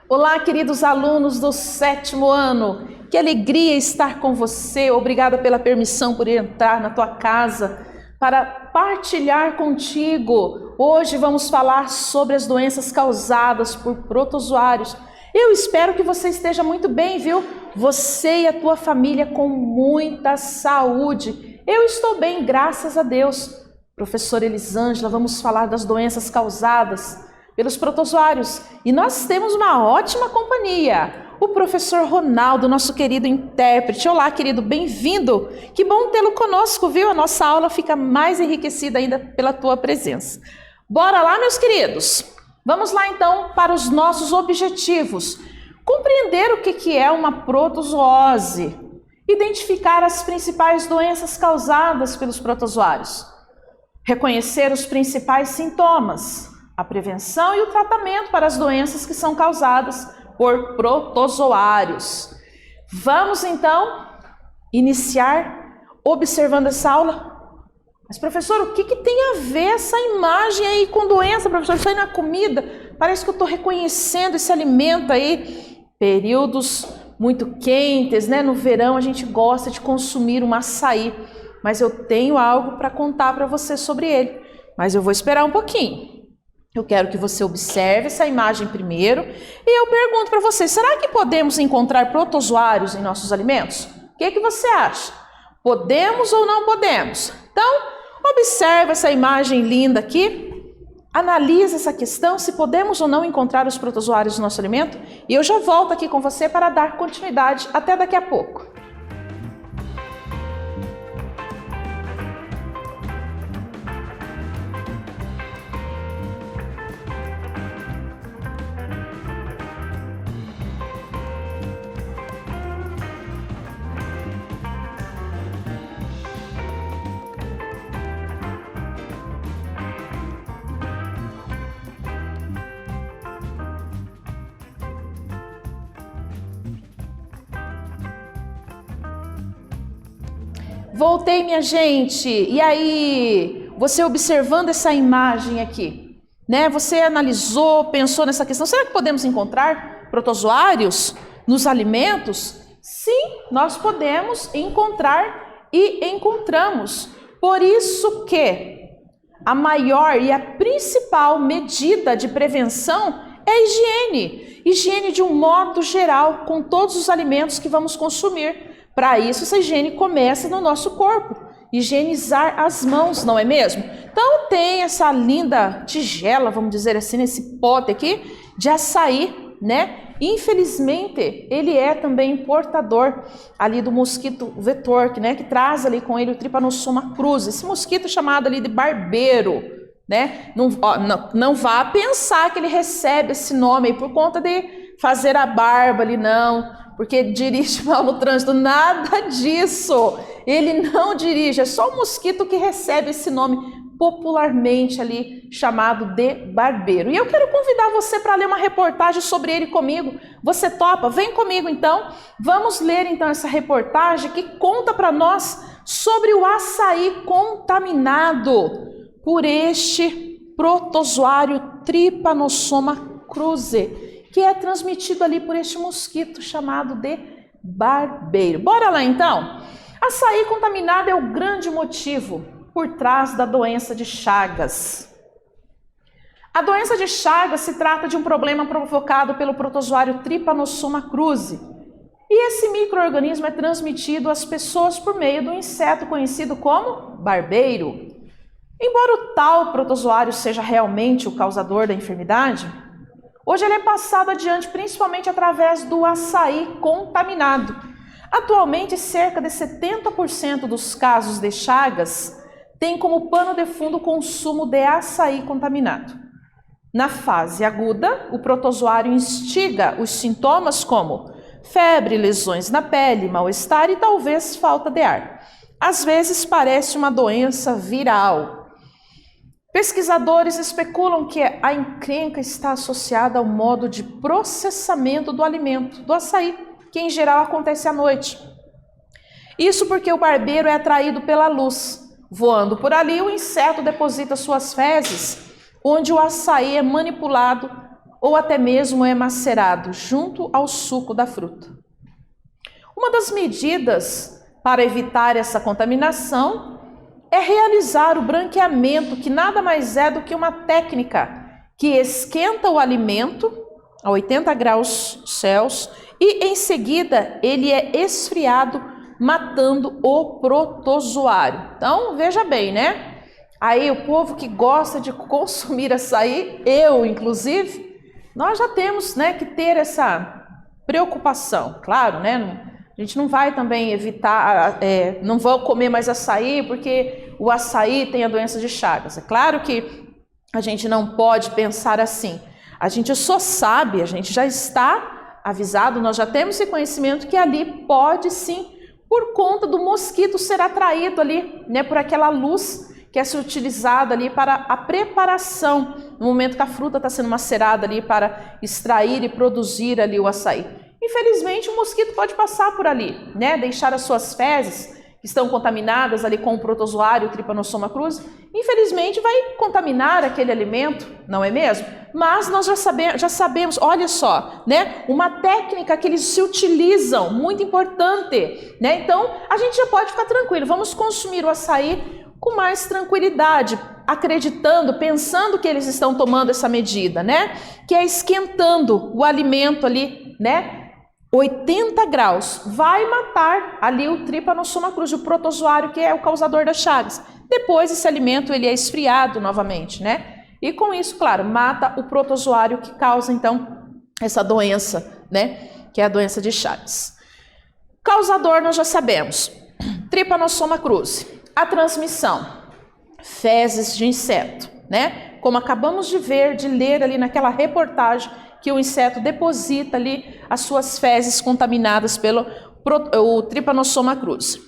Olá, queridos alunos do 7º ano. Que alegria estar com você. Obrigada pela permissão por entrar na tua casa para partilhar contigo. Hoje vamos falar sobre as doenças causadas por protozoários. Eu espero que você esteja muito bem, viu? Você e a tua família com muita saúde. Eu estou bem, graças a Deus. Professora Elisângela, vamos falar das doenças causadas pelos protozoários. E nós temos uma ótima companhia. O professor Ronaldo, nosso querido intérprete. Olá, querido, bem-vindo. Que bom tê-lo conosco, viu? A nossa aula fica mais enriquecida ainda pela tua presença. Bora lá, meus queridos. Vamos lá, então, para os nossos objetivos. Compreender o que é uma protozoose. Identificar as principais doenças causadas pelos protozoários. Reconhecer os principais sintomas. A prevenção e o tratamento para as doenças que são causadas por protozoários. Vamos então iniciar observando essa aula. Mas professor, o que tem a ver essa imagem aí com doença, professor? Isso aí na comida, parece que eu estou reconhecendo esse alimento aí. Períodos muito quentes, né? No verão a gente gosta de consumir um açaí, mas eu tenho algo para contar para você sobre ele. Mas eu vou esperar um pouquinho. Eu quero que você observe essa imagem primeiro e eu pergunto para você, será que podemos encontrar protozoários em nossos alimentos? O que você acha? Podemos ou não podemos? Então, observe essa imagem linda aqui, analise essa questão, se podemos ou não encontrar os protozoários no nosso alimento, e eu já volto aqui com você para dar continuidade até daqui a pouco. Voltei, minha gente. E aí, você observando essa imagem aqui, né? Você analisou, pensou nessa questão. Será que podemos encontrar protozoários nos alimentos? Sim, nós podemos encontrar e encontramos. Por isso que a maior e a principal medida de prevenção é a higiene. Higiene de um modo geral, com todos os alimentos que vamos consumir. Para isso, essa higiene começa no nosso corpo. Higienizar as mãos, não é mesmo? Então, tem essa linda tigela, vamos dizer assim, nesse pote aqui, de açaí, né? Infelizmente, ele é também portador ali do mosquito vetor, né? Que traz ali com ele o Trypanosoma cruzi. Esse mosquito chamado ali de barbeiro, né? Não vá pensar que ele recebe esse nome aí por conta de fazer a barba ali, não. Porque dirige mal no trânsito, nada disso. Ele não dirige, é só o mosquito que recebe esse nome popularmente ali chamado de barbeiro. E eu quero convidar você para ler uma reportagem sobre ele comigo. Você topa? Vem comigo então. Vamos ler então essa reportagem que conta para nós sobre o açaí contaminado por este protozoário Trypanosoma cruzi, que é transmitido ali por este mosquito chamado de barbeiro. Bora lá então? Açaí contaminado é o grande motivo por trás da doença de Chagas. A doença de Chagas se trata de um problema provocado pelo protozoário Trypanosoma cruzi. E esse micro-organismo é transmitido às pessoas por meio do inseto conhecido como barbeiro. Embora o tal protozoário seja realmente o causador da enfermidade, hoje ele é passado adiante principalmente através do açaí contaminado. Atualmente, cerca de 70% dos casos de Chagas têm como pano de fundo o consumo de açaí contaminado. Na fase aguda, o protozoário instiga os sintomas como febre, lesões na pele, mal-estar e talvez falta de ar. Às vezes parece uma doença viral. Pesquisadores especulam que a encrenca está associada ao modo de processamento do alimento, do açaí, que em geral acontece à noite. Isso porque o barbeiro é atraído pela luz. Voando por ali, o inseto deposita suas fezes, onde o açaí é manipulado ou até mesmo é macerado junto ao suco da fruta. Uma das medidas para evitar essa contaminação é realizar o branqueamento, que nada mais é do que uma técnica que esquenta o alimento a 80 graus Celsius e em seguida ele é esfriado, matando o protozoário. Então, veja bem, né? Aí o povo que gosta de consumir açaí, eu inclusive, nós já temos, né, que ter essa preocupação, claro, né? A gente não vai também evitar, não vou comer mais açaí porque o açaí tem a doença de Chagas. É claro que a gente não pode pensar assim. A gente só sabe, a gente já está avisado, nós já temos esse conhecimento que ali pode sim, por conta do mosquito ser atraído ali, né, por aquela luz que é ser utilizada ali para a preparação, no momento que a fruta está sendo macerada ali para extrair e produzir ali o açaí. Infelizmente, o mosquito pode passar por ali, né? Deixar as suas fezes, que estão contaminadas ali com o protozoário Trypanosoma cruzi, infelizmente vai contaminar aquele alimento, não é mesmo? Mas nós já sabemos, olha só, né? Uma técnica que eles se utilizam, muito importante, né? Então, a gente já pode ficar tranquilo, vamos consumir o açaí com mais tranquilidade, acreditando, pensando que eles estão tomando essa medida, né? Que é esquentando o alimento ali, né? 80 graus, vai matar ali o Trypanosoma cruzi, o protozoário que é o causador das chagas. Depois esse alimento ele é esfriado novamente, né? E com isso, claro, mata o protozoário que causa então essa doença, né? Que é a doença de Chagas. Causador nós já sabemos, Trypanosoma cruzi. A transmissão, fezes de inseto, né? Como acabamos de ler ali naquela reportagem, que o inseto deposita ali as suas fezes contaminadas pelo Trypanosoma cruzi.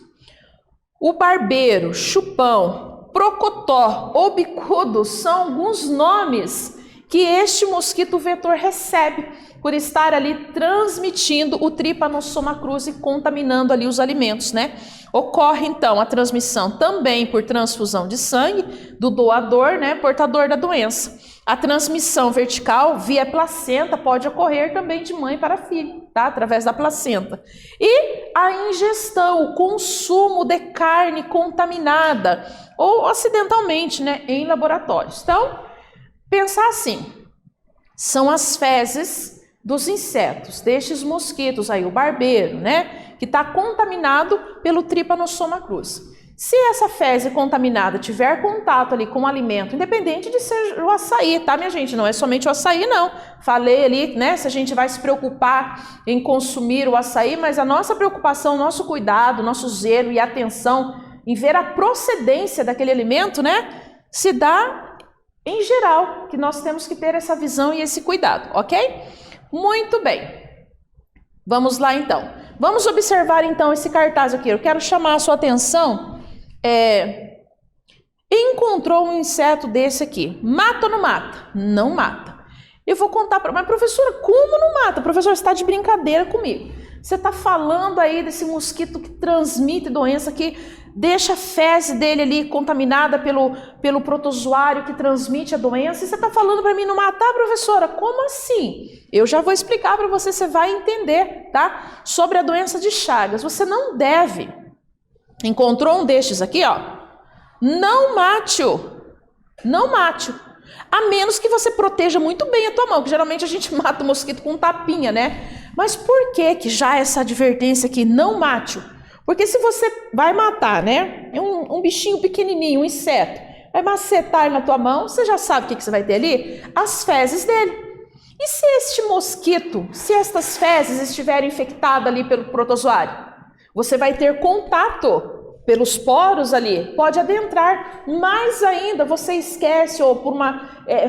O barbeiro, chupão, procotó ou bicudo são alguns nomes que este mosquito vetor recebe por estar ali transmitindo o Trypanosoma cruzi, contaminando ali os alimentos, né? Ocorre então a transmissão também por transfusão de sangue do doador, né, portador da doença. A transmissão vertical via placenta pode ocorrer também de mãe para filho, tá? Através da placenta. E a ingestão, o consumo de carne contaminada ou acidentalmente, né, em laboratórios. Então, pensar assim, são as fezes dos insetos, destes mosquitos aí, o barbeiro, né, que está contaminado pelo Trypanosoma cruzi. Se essa fezes contaminada tiver contato ali com o alimento, independente de ser o açaí, tá, minha gente? Não é somente o açaí, não. Falei ali, né, se a gente vai se preocupar em consumir o açaí, mas a nossa preocupação, nosso cuidado, nosso zelo e atenção em ver a procedência daquele alimento, né, se dá em geral, que nós temos que ter essa visão e esse cuidado, ok? Muito bem. Vamos lá, então. Vamos observar, então, esse cartaz aqui. Eu quero chamar a sua atenção. Encontrou um inseto desse aqui. Mata ou não mata? Não mata. Eu vou contar para... Mas, professora, como não mata? Professor, você está de brincadeira comigo. Você está falando aí desse mosquito que transmite doença, que deixa a fezes dele ali contaminada pelo protozoário que transmite a doença. E você está falando para mim não matar, professora? Como assim? Eu já vou explicar para você, você vai entender, tá? Sobre a doença de Chagas. Você não deve. Encontrou um destes aqui, ó. Não mate-o. Não mate-o. A menos que você proteja muito bem a tua mão, que geralmente a gente mata o mosquito com tapinha, né? Mas por que já essa advertência aqui, não mate-o? Porque se você vai matar, né? Um bichinho pequenininho, um inseto, vai macetar na tua mão, você já sabe o que você vai ter ali? As fezes dele. E se este mosquito, se estas fezes estiverem infectadas ali pelo protozoário? Você vai ter contato pelos poros ali, pode adentrar, mais ainda você esquece ou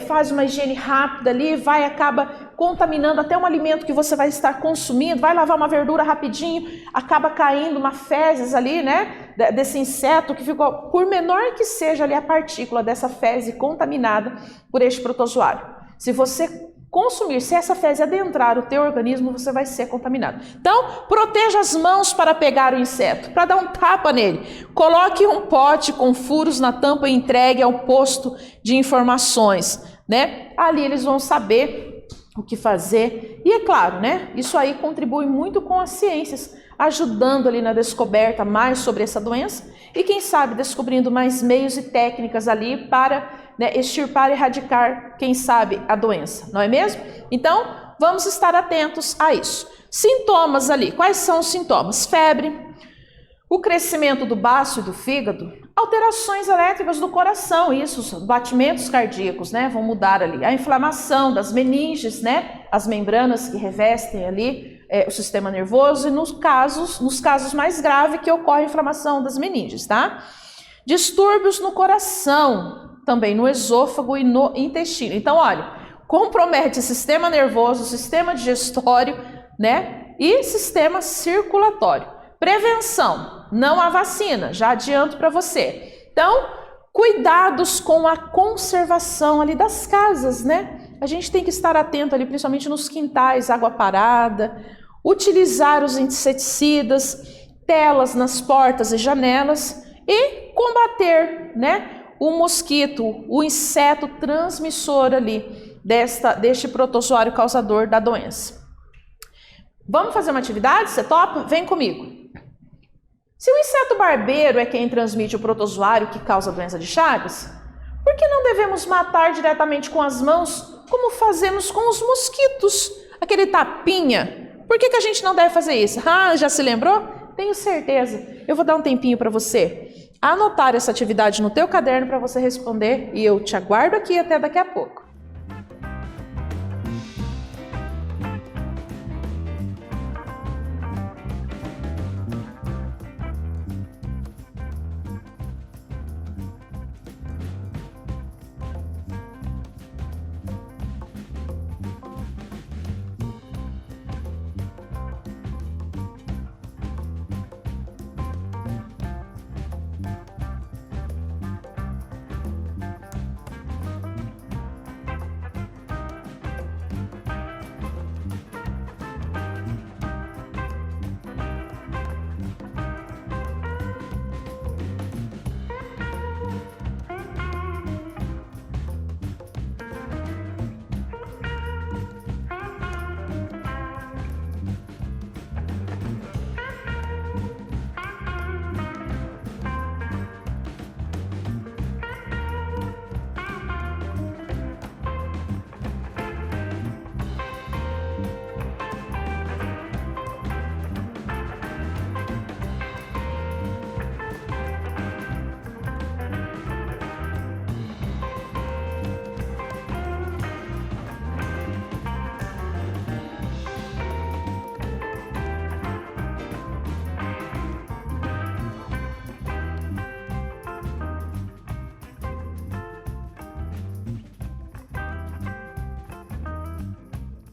faz uma higiene rápida ali, acaba contaminando até um alimento que você vai estar consumindo, vai lavar uma verdura rapidinho, acaba caindo uma fezes ali, né, desse inseto que ficou, por menor que seja ali a partícula dessa fezes contaminada por este protozoário. Se você consumir, se essa fezes adentrar o teu organismo, você vai ser contaminado. Então, proteja as mãos para pegar o inseto, para dar um tapa nele. Coloque um pote com furos na tampa e entregue ao posto de informações, né? Ali eles vão saber o que fazer. E é claro, né? Isso aí contribui muito com as ciências, ajudando ali na descoberta mais sobre essa doença e quem sabe descobrindo mais meios e técnicas ali para, né, extirpar e erradicar, quem sabe, a doença, não é mesmo? Então, vamos estar atentos a isso. Sintomas ali, quais são os sintomas? Febre, o crescimento do baço e do fígado, alterações elétricas do coração, isso, os batimentos cardíacos, né, vão mudar ali, a inflamação das meninges, né, as membranas que revestem ali o sistema nervoso e nos casos mais graves que ocorre a inflamação das meninges, tá? Distúrbios no coração, também no esôfago e no intestino. Então, olha, compromete o sistema nervoso, o sistema digestório, né, e sistema circulatório. Prevenção, não há vacina, já adianto para você. Então, cuidados com a conservação ali das casas, né? A gente tem que estar atento ali, principalmente nos quintais, água parada, utilizar os inseticidas, telas nas portas e janelas e combater, né, o mosquito, o inseto transmissor ali deste protozoário causador da doença. Vamos fazer uma atividade? Você topa? Vem comigo. Se o inseto barbeiro é quem transmite o protozoário que causa a doença de Chagas, por que não devemos matar diretamente com as mãos, como fazemos com os mosquitos? Aquele tapinha. Por que a gente não deve fazer isso? Ah, já se lembrou? Tenho certeza. Eu vou dar um tempinho para você anotar essa atividade no teu caderno para você responder e eu te aguardo aqui até daqui a pouco.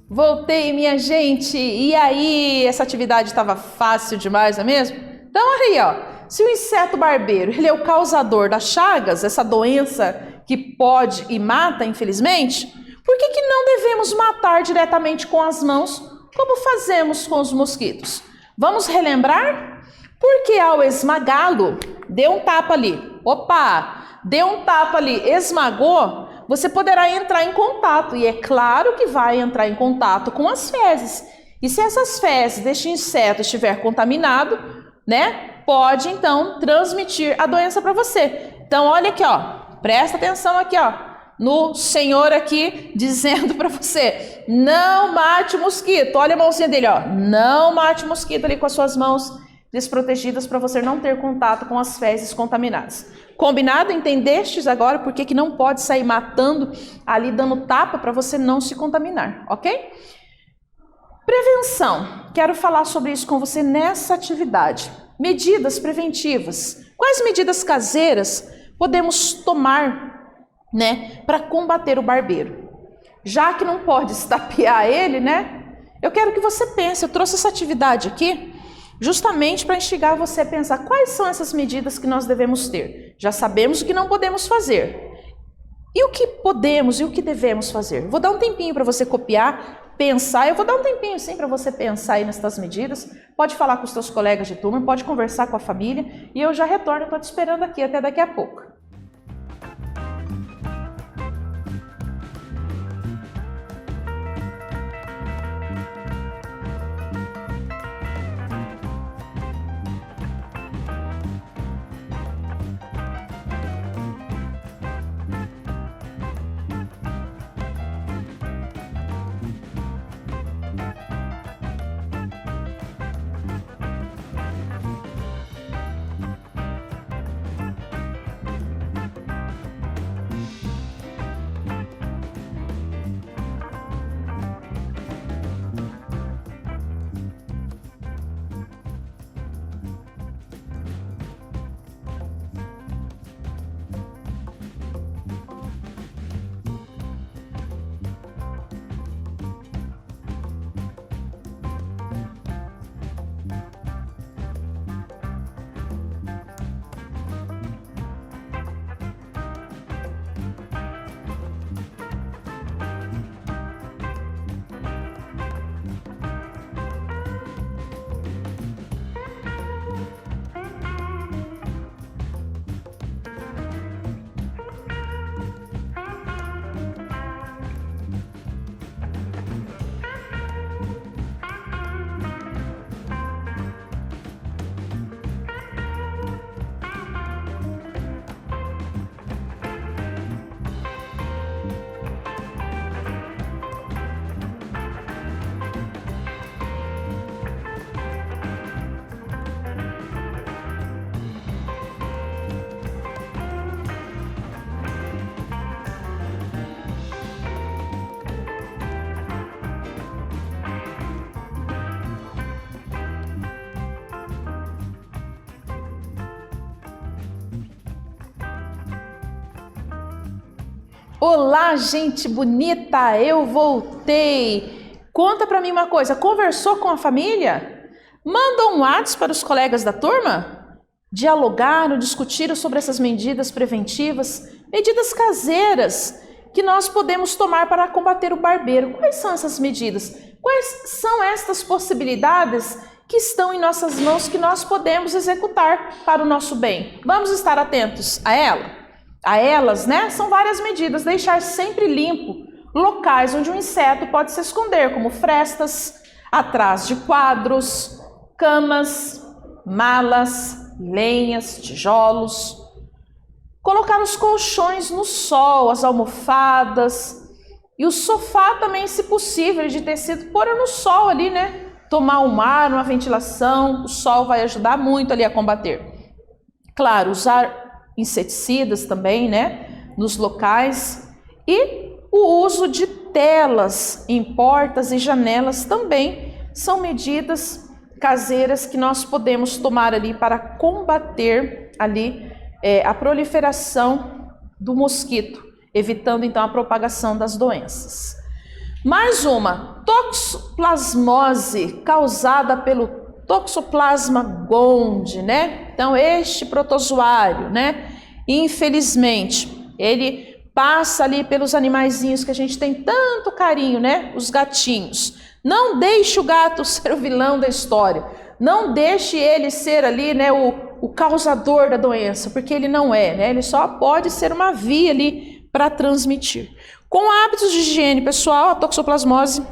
Voltei, minha gente! E aí, essa atividade estava fácil demais, não é mesmo? Então, olha aí, ó. Se o inseto barbeiro ele é o causador das chagas, essa doença que pode e mata, infelizmente, por que não devemos matar diretamente com as mãos, como fazemos com os mosquitos? Vamos relembrar? Porque ao esmagá-lo, deu um tapa ali. Opa! Deu um tapa ali, esmagou. Você poderá entrar em contato, e é claro que vai entrar em contato com as fezes. E se essas fezes deste inseto estiver contaminado, né, pode então transmitir a doença para você. Então olha aqui, ó, presta atenção aqui, ó, no senhor aqui dizendo para você, não mate o mosquito. Olha a mãozinha dele, ó, não mate o mosquito ali com as suas mãos desprotegidas para você não ter contato com as fezes contaminadas. Combinado? Entendestes agora por que não pode sair matando ali, dando tapa para você não se contaminar, ok? Prevenção. Quero falar sobre isso com você nessa atividade. Medidas preventivas. Quais medidas caseiras podemos tomar, né, para combater o barbeiro? Já que não pode estapear ele, né? Eu quero que você pense, eu trouxe essa atividade aqui justamente para instigar você a pensar quais são essas medidas que nós devemos ter. Já sabemos o que não podemos fazer. E o que podemos e o que devemos fazer? Vou dar um tempinho para você copiar, pensar. Eu vou dar um tempinho sim para você pensar aí nessas medidas. Pode falar com os seus colegas de turma, pode conversar com a família. E eu já retorno, estou te esperando aqui até daqui a pouco. Olá, gente bonita, eu voltei. Conta pra mim uma coisa, conversou com a família? Manda um WhatsApp para os colegas da turma? Dialogaram, discutiram sobre essas medidas preventivas, medidas caseiras que nós podemos tomar para combater o barbeiro. Quais são essas medidas? Quais são estas possibilidades que estão em nossas mãos que nós podemos executar para o nosso bem? Vamos estar atentos a elas, né? São várias medidas. Deixar sempre limpo locais onde um inseto pode se esconder, como frestas, atrás de quadros, camas, malas, lenhas, tijolos. Colocar os colchões no sol, as almofadas e o sofá também, se possível, de tecido, pôr no sol ali, né? Tomar um ar, uma ventilação, o sol vai ajudar muito ali a combater. Claro, usar inseticidas também, né, nos locais, e o uso de telas em portas e janelas também são medidas caseiras que nós podemos tomar ali para combater ali a proliferação do mosquito, evitando então a propagação das doenças. Mais uma, toxoplasmose causada pelo Toxoplasma gondii, né? Então, este protozoário, né? Infelizmente, ele passa ali pelos animaizinhos que a gente tem tanto carinho, né? Os gatinhos. Não deixe o gato ser o vilão da história. Não deixe ele ser ali, né? O causador da doença, porque ele não é, né? Ele só pode ser uma via ali para transmitir. Com hábitos de higiene pessoal, a toxoplasmose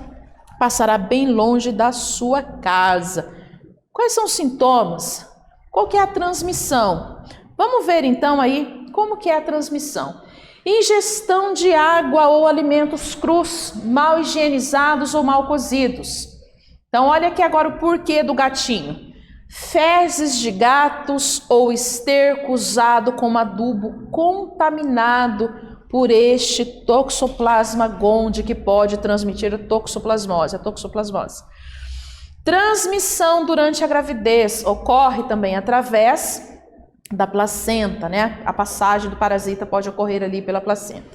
passará bem longe da sua casa. Quais são os sintomas? Qual que é a transmissão? Vamos ver então aí como que é a transmissão. Ingestão de água ou alimentos crus, mal higienizados ou mal cozidos. Então olha aqui agora o porquê do gatinho. Fezes de gatos ou esterco usado como adubo contaminado por este Toxoplasma gondii que pode transmitir a toxoplasmose. Transmissão durante a gravidez ocorre também através da placenta, né? A passagem do parasita pode ocorrer ali pela placenta.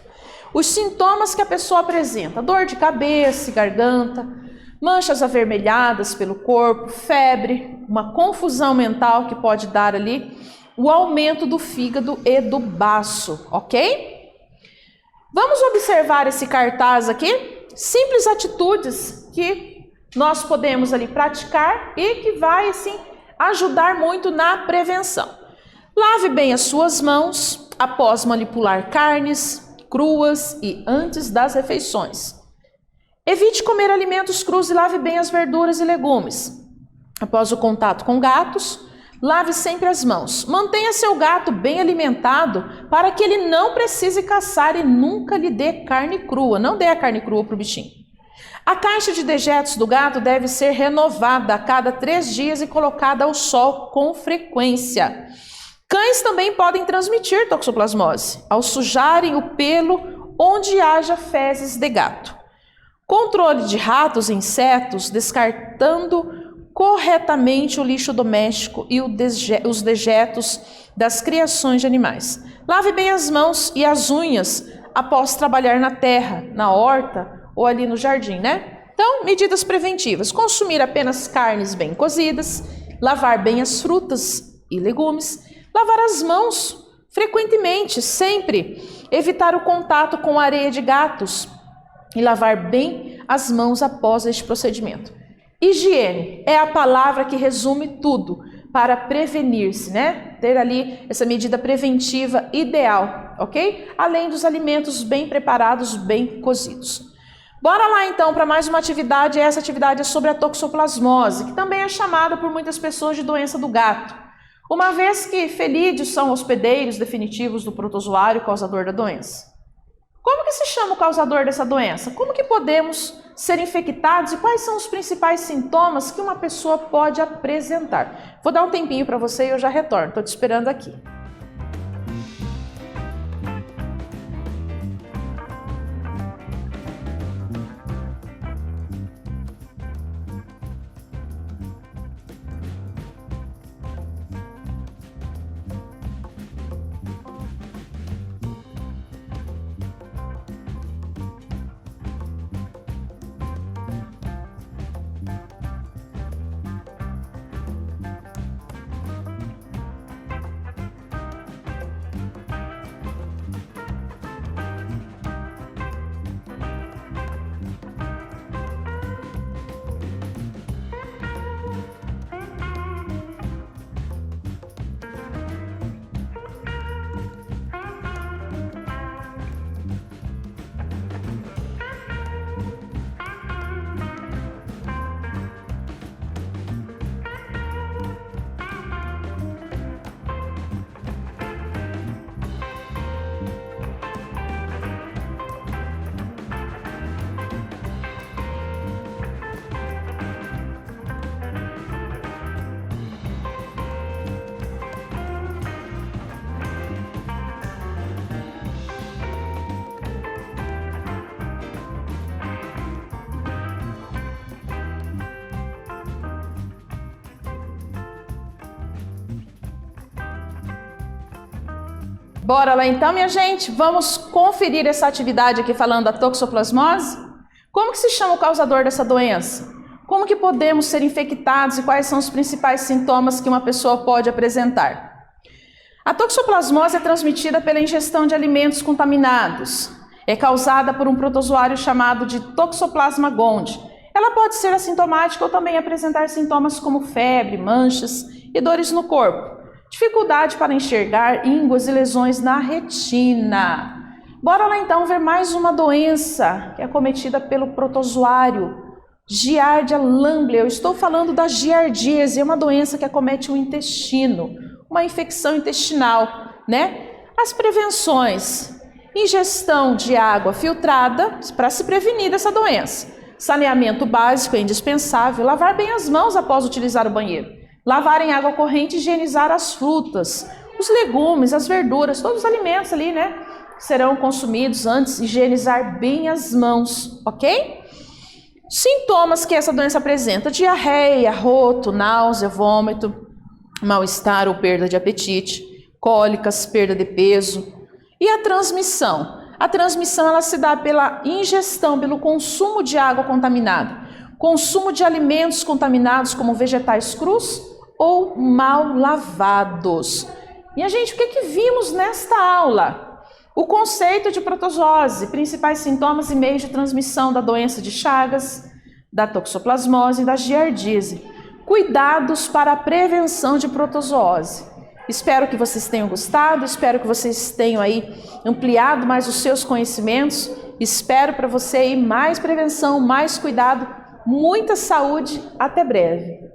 Os sintomas que a pessoa apresenta: dor de cabeça e garganta, manchas avermelhadas pelo corpo, febre, uma confusão mental que pode dar ali, o aumento do fígado e do baço, ok? Vamos observar esse cartaz aqui? Simples atitudes que nós podemos ali praticar e que vai, assim, ajudar muito na prevenção. Lave bem as suas mãos após manipular carnes cruas e antes das refeições. Evite comer alimentos crus e lave bem as verduras e legumes. Após o contato com gatos, lave sempre as mãos. Mantenha seu gato bem alimentado para que ele não precise caçar e nunca lhe dê carne crua. Não dê a carne crua para o bichinho. A caixa de dejetos do gato deve ser renovada a cada 3 dias e colocada ao sol com frequência. Cães também podem transmitir toxoplasmose ao sujarem o pelo onde haja fezes de gato. Controle de ratos e insetos, descartando corretamente o lixo doméstico e os dejetos das criações de animais. Lave bem as mãos e as unhas após trabalhar na terra, na horta ou ali no jardim, né? Então, medidas preventivas: consumir apenas carnes bem cozidas, lavar bem as frutas e legumes, lavar as mãos frequentemente, sempre, evitar o contato com areia de gatos e lavar bem as mãos após este procedimento. Higiene é a palavra que resume tudo para prevenir-se, né? Ter ali essa medida preventiva ideal, ok? Além dos alimentos bem preparados, bem cozidos. Bora lá então para mais uma atividade. Essa atividade é sobre a toxoplasmose, que também é chamada por muitas pessoas de doença do gato, uma vez que felídeos são hospedeiros definitivos do protozoário causador da doença. Como que se chama o causador dessa doença? Como que podemos ser infectados e quais são os principais sintomas que uma pessoa pode apresentar? Vou dar um tempinho para você e eu já retorno. Estou te esperando aqui. Bora lá então, minha gente? Vamos conferir essa atividade aqui falando da toxoplasmose? Como que se chama o causador dessa doença? Como que podemos ser infectados e quais são os principais sintomas que uma pessoa pode apresentar? A toxoplasmose é transmitida pela ingestão de alimentos contaminados. É causada por um protozoário chamado de Toxoplasma gondii. Ela pode ser assintomática ou também apresentar sintomas como febre, manchas e dores no corpo. Dificuldade para enxergar, ínguas e lesões na retina. Bora lá então ver mais uma doença que é acometida pelo protozoário Giardia lamblia. Eu estou falando da giardíase, é uma doença que acomete o intestino, uma infecção intestinal, né? As prevenções: ingestão de água filtrada para se prevenir dessa doença. Saneamento básico é indispensável, lavar bem as mãos após utilizar o banheiro. Lavar em água corrente e higienizar as frutas, os legumes, as verduras, todos os alimentos ali, né? Serão consumidos antes, higienizar bem as mãos, ok? Sintomas que essa doença apresenta: diarreia, arroto, náusea, vômito, mal-estar ou perda de apetite, cólicas, perda de peso. E a transmissão? A transmissão ela se dá pela ingestão, pelo consumo de água contaminada, consumo de alimentos contaminados como vegetais crus ou mal lavados. E a gente, o que vimos nesta aula? O conceito de protozoose, principais sintomas e meios de transmissão da doença de Chagas, da toxoplasmose e da giardíase. Cuidados para a prevenção de protozoose. Espero que vocês tenham gostado, espero que vocês tenham aí ampliado mais os seus conhecimentos. Espero para você aí mais prevenção, mais cuidado, muita saúde. Até breve.